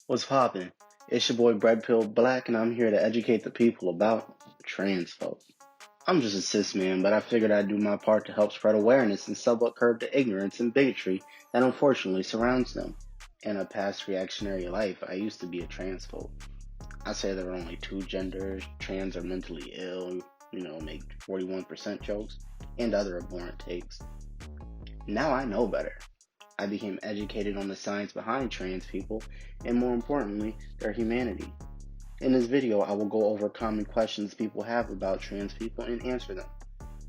What's poppin'? It's your boy Bread Pill Black, and I'm here to educate the people about trans folk. I'm just a cis man, but I figured I'd do my part to help spread awareness and somewhat curb the ignorance and bigotry that unfortunately surrounds them. In a past reactionary life, I used to be a trans folk. I say there are only two genders, trans or mentally ill, make 41% jokes, and other abhorrent takes. Now I know better. I became educated on the science behind trans people and, more importantly, their humanity. In this video, I will go over common questions people have about trans people and answer them.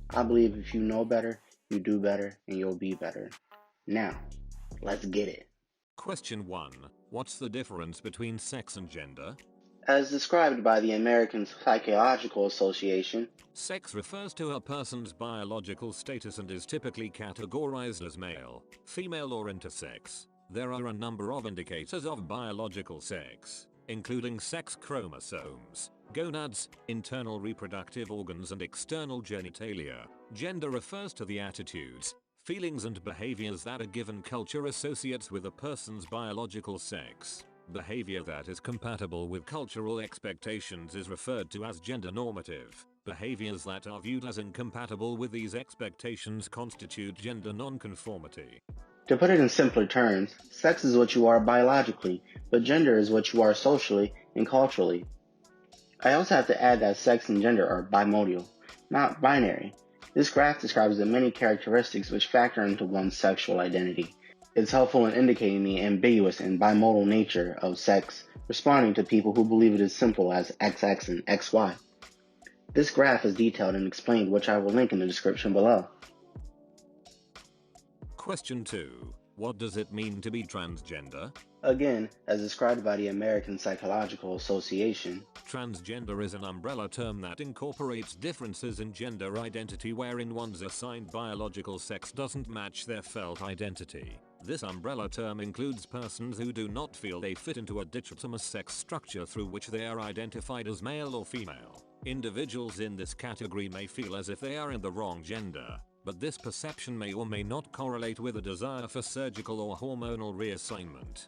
I believe if you know better, you do better, and you'll be better. Now, let's get it. Question 1. What's the difference between sex and gender? As described by the American Psychological Association, sex refers to a person's biological status and is typically categorized as male, female or intersex. There are a number of indicators of biological sex, including sex chromosomes, gonads, internal reproductive organs and external genitalia. Gender refers to the attitudes, feelings and behaviors that a given culture associates with a person's biological sex. Behavior that is compatible with cultural expectations is referred to as gender normative. Behaviors that are viewed as incompatible with these expectations constitute gender nonconformity. To put it in simpler terms, sex is what you are biologically, but gender is what you are socially and culturally. I also have to add that sex and gender are bimodal, not binary. This graph describes the many characteristics which factor into one's sexual identity. It's helpful in indicating the ambiguous and bimodal nature of sex, responding to people who believe it is simple as XX and XY. This graph is detailed and explained, which I will link in the description below. Question 2. What does it mean to be transgender? Again, as described by the American Psychological Association, transgender is an umbrella term that incorporates differences in gender identity wherein one's assigned biological sex doesn't match their felt identity. This umbrella term includes persons who do not feel they fit into a dichotomous sex structure through which they are identified as male or female. Individuals in this category may feel as if they are in the wrong gender, but this perception may or may not correlate with a desire for surgical or hormonal reassignment.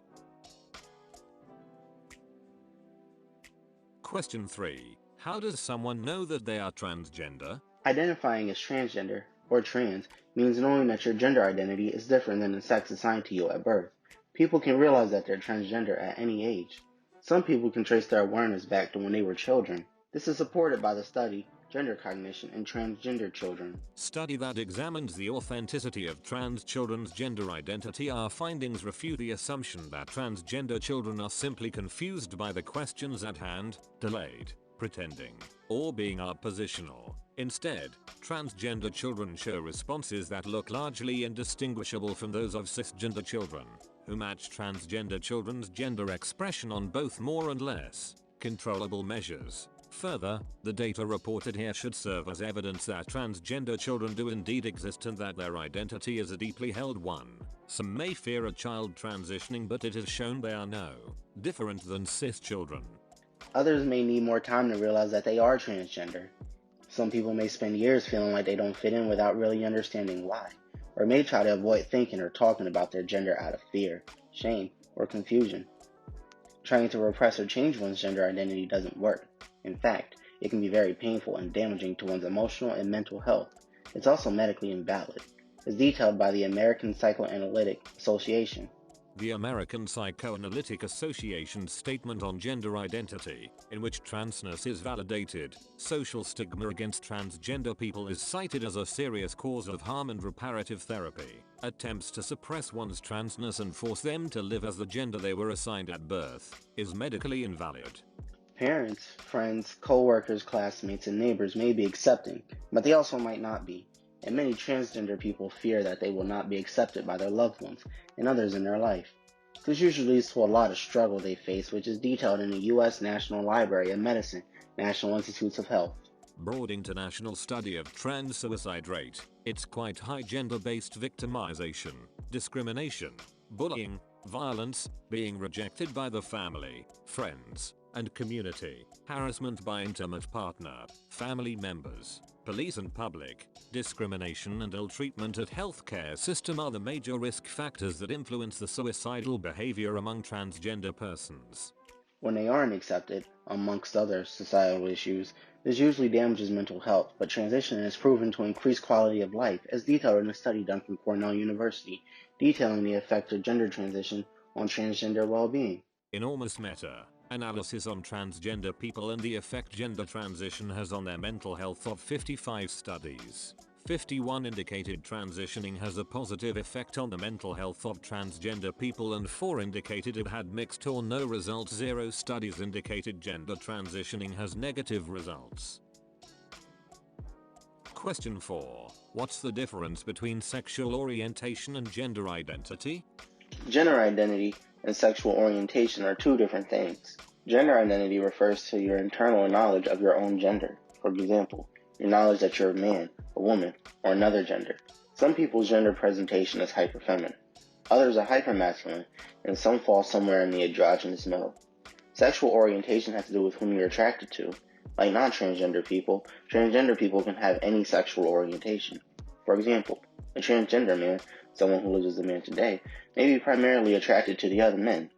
Question 3. How does someone know that they are transgender? Identifying as transgender, or trans, means knowing that your gender identity is different than the sex assigned to you at birth. People can realize that they're transgender at any age. Some people can trace their awareness back to when they were children. This is supported by the study Gender Cognition in Transgender Children. Study that examines the authenticity of trans children's gender identity. Our findings refute the assumption that transgender children are simply confused by the questions at hand, delayed, pretending, or being oppositional. Instead, transgender children show responses that look largely indistinguishable from those of cisgender children, who match transgender children's gender expression on both more and less controllable measures. Further, the data reported here should serve as evidence that transgender children do indeed exist and that their identity is a deeply held one. Some may fear a child transitioning, but it is shown they are no different than cis children. Others may need more time to realize that they are transgender. Some people may spend years feeling like they don't fit in without really understanding why, or may try to avoid thinking or talking about their gender out of fear, shame, or confusion. Trying to repress or change one's gender identity doesn't work. In fact, it can be very painful and damaging to one's emotional and mental health. It's also medically invalid, as detailed by the American Psychoanalytic Association. The American Psychoanalytic Association's statement on gender identity, in which transness is validated, social stigma against transgender people is cited as a serious cause of harm, and reparative therapy, attempts to suppress one's transness and force them to live as the gender they were assigned at birth, is medically invalid. Parents, friends, co-workers, classmates, and neighbors may be accepting, but they also might not be, and many transgender people fear that they will not be accepted by their loved ones and others in their life. This usually leads to a lot of struggle they face, which is detailed in the U.S. National Library of Medicine, National Institutes of Health. Broad international study of trans suicide rate, its quite high gender-based victimization, discrimination, bullying, violence, being rejected by the family, friends, and community, harassment by intimate partner, family members, police and public, discrimination and ill-treatment at healthcare system are the major risk factors that influence the suicidal behavior among transgender persons. When they aren't accepted, amongst other societal issues, this usually damages mental health, but transition is proven to increase quality of life, as detailed in a study done from Cornell University, detailing the effect of gender transition on transgender well-being. Enormous meta-analysis on transgender people and the effect gender transition has on their mental health of 55 studies. 51 indicated transitioning has a positive effect on the mental health of transgender people and 4 indicated it had mixed or no results. 0 studies indicated gender transitioning has negative results. Question 4. What's the difference between sexual orientation and gender identity? Gender identity and sexual orientation are two different things. Gender identity refers to your internal knowledge of your own gender. For example, your knowledge that you're a man, a woman, or another gender. Some people's gender presentation is hyperfeminine. Others are hypermasculine, and some fall somewhere in the androgynous middle. Sexual orientation has to do with whom you're attracted to. Like non-transgender people, transgender people can have any sexual orientation. For example, a transgender man, someone who lives as a man today, may be primarily attracted to the other men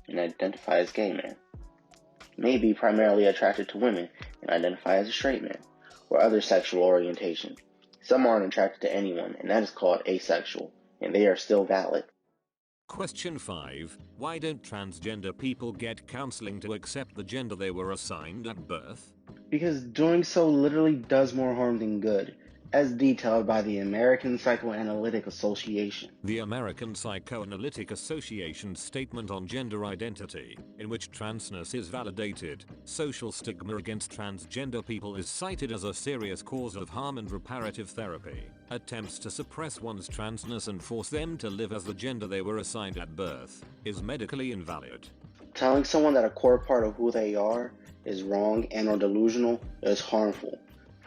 and identify as gay man. May be primarily attracted to women and identify as a straight man, or other sexual orientation. Some aren't attracted to anyone, and that is called asexual, and they are still valid. Question 5. Why don't transgender people get counseling to accept the gender they were assigned at birth? Because doing so literally does more harm than good, as detailed by the American Psychoanalytic Association. The American Psychoanalytic Association's statement on gender identity, in which transness is validated, social stigma against transgender people is cited as a serious cause of harm, and reparative therapy, attempts to suppress one's transness and force them to live as the gender they were assigned at birth, is medically invalid. Telling someone that a core part of who they are is wrong and or delusional is harmful.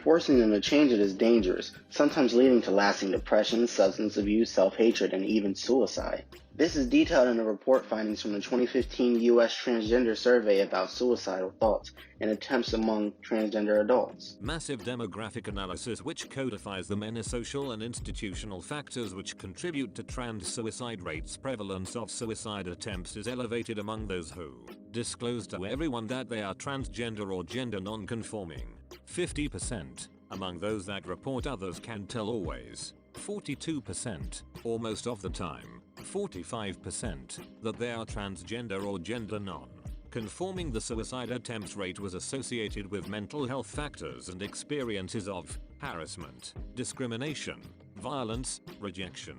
Forcing them to change it is dangerous, sometimes leading to lasting depression, substance abuse, self-hatred, and even suicide. This is detailed in the report findings from the 2015 U.S. Transgender Survey about suicidal thoughts and attempts among transgender adults. Massive demographic analysis which codifies the many social and institutional factors which contribute to trans suicide rates. Prevalence of suicide attempts is elevated among those who disclose to everyone that they are transgender or gender non-conforming. 50%. Among those that report others can tell always. 42%. Almost of the time. 45%. That they are transgender or gender non-conforming. The suicide attempts rate was associated with mental health factors and experiences of harassment, discrimination, violence, rejection.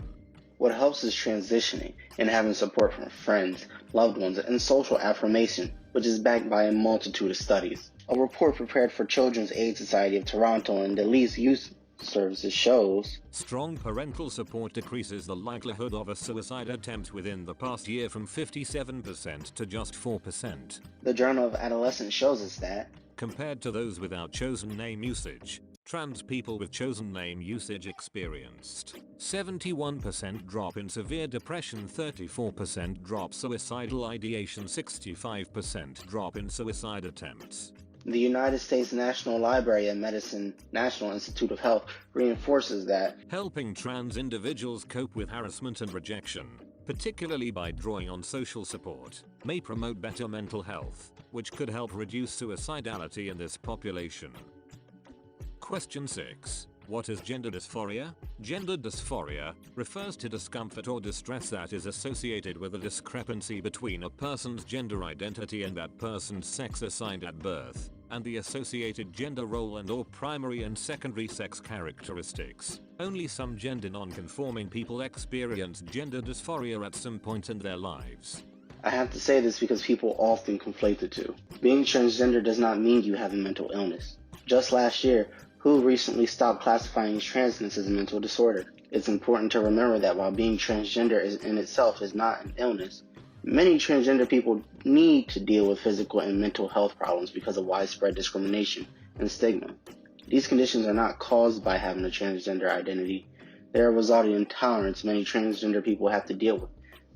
What helps is transitioning and having support from friends, loved ones, and social affirmation, which is backed by a multitude of studies. A report prepared for Children's Aid Society of Toronto and the Least Youth Services shows strong parental support decreases the likelihood of a suicide attempt within the past year from 57% to just 4%. The Journal of Adolescence shows us that, compared to those without chosen name usage, trans people with chosen name usage experienced 71% drop in severe depression, 34% drop suicidal ideation, 65% drop in suicide attempts. The United States National Library of Medicine National Institute of Health reinforces that helping trans individuals cope with harassment and rejection, particularly by drawing on social support, may promote better mental health, which could help reduce suicidality in this population. Question 6. What is gender dysphoria? Gender dysphoria refers to discomfort or distress that is associated with a discrepancy between a person's gender identity and that person's sex assigned at birth, and the associated gender role and or primary and secondary sex characteristics. Only some gender non-conforming people experience gender dysphoria at some point in their lives. I have to say this because people often conflate the two. Being transgender does not mean you have a mental illness. Just last year, WHO recently stopped classifying transness as a mental disorder. It's important to remember that while being transgender in itself is not an illness, many transgender people need to deal with physical and mental health problems because of widespread discrimination and stigma. These conditions are not caused by having a transgender identity. They are a result of intolerance many transgender people have to deal with,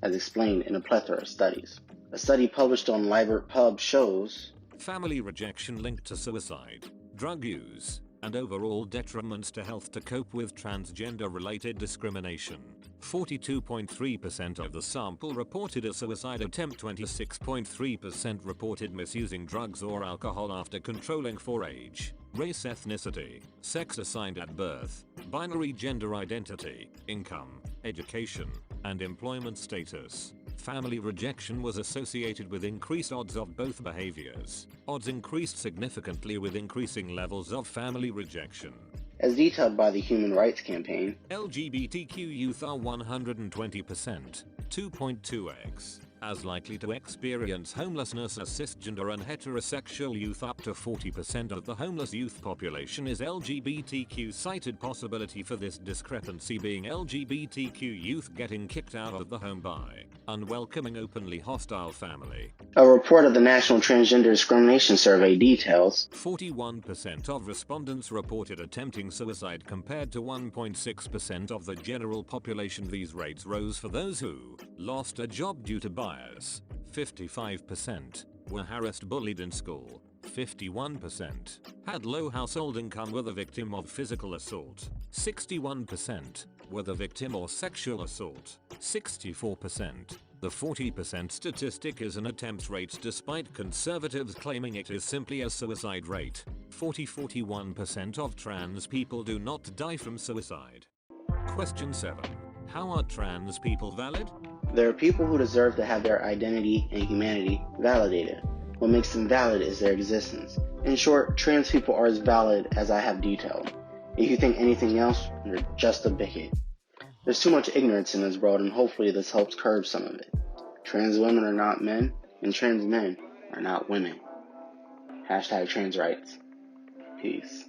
as explained in a plethora of studies. A study published on LibertPub shows family rejection linked to suicide, drug use, and overall detriments to health to cope with transgender-related discrimination. 42.3% of the sample reported a suicide attempt, 26.3% reported misusing drugs or alcohol after controlling for age, race, ethnicity, sex assigned at birth, binary gender identity, income, education, and employment status. Family rejection was associated with increased odds of both behaviors. Odds increased significantly with increasing levels of family rejection. As detailed by the Human Rights Campaign, LGBTQ youth are 120%, 2.2x, as likely to experience homelessness as cisgender and heterosexual youth. Up to 40% of the homeless youth population is LGBTQ. Cited possibility for this discrepancy being LGBTQ youth getting kicked out of the home by unwelcoming, openly hostile family. A report of the National Transgender Discrimination Survey details 41% of respondents reported attempting suicide compared to 1.6% of the general population. These rates rose for those who lost a job due to bias. 55% were harassed, bullied in school. 51% had low household income, were the victim of physical assault. 61% were the victim or sexual assault. 64%. The 40% statistic is an attempt rate, despite conservatives claiming it is simply a suicide rate. 41% of trans people do not die from suicide. Question 7. How are trans people valid? There are people who deserve to have their identity and humanity validated. What makes them valid is their existence. In short, trans people are as valid as I have detailed. If you think anything else, you're just a bigot. There's too much ignorance in this world, and hopefully this helps curb some of it. Trans women are not men, and trans men are not women. #trans rights. Peace.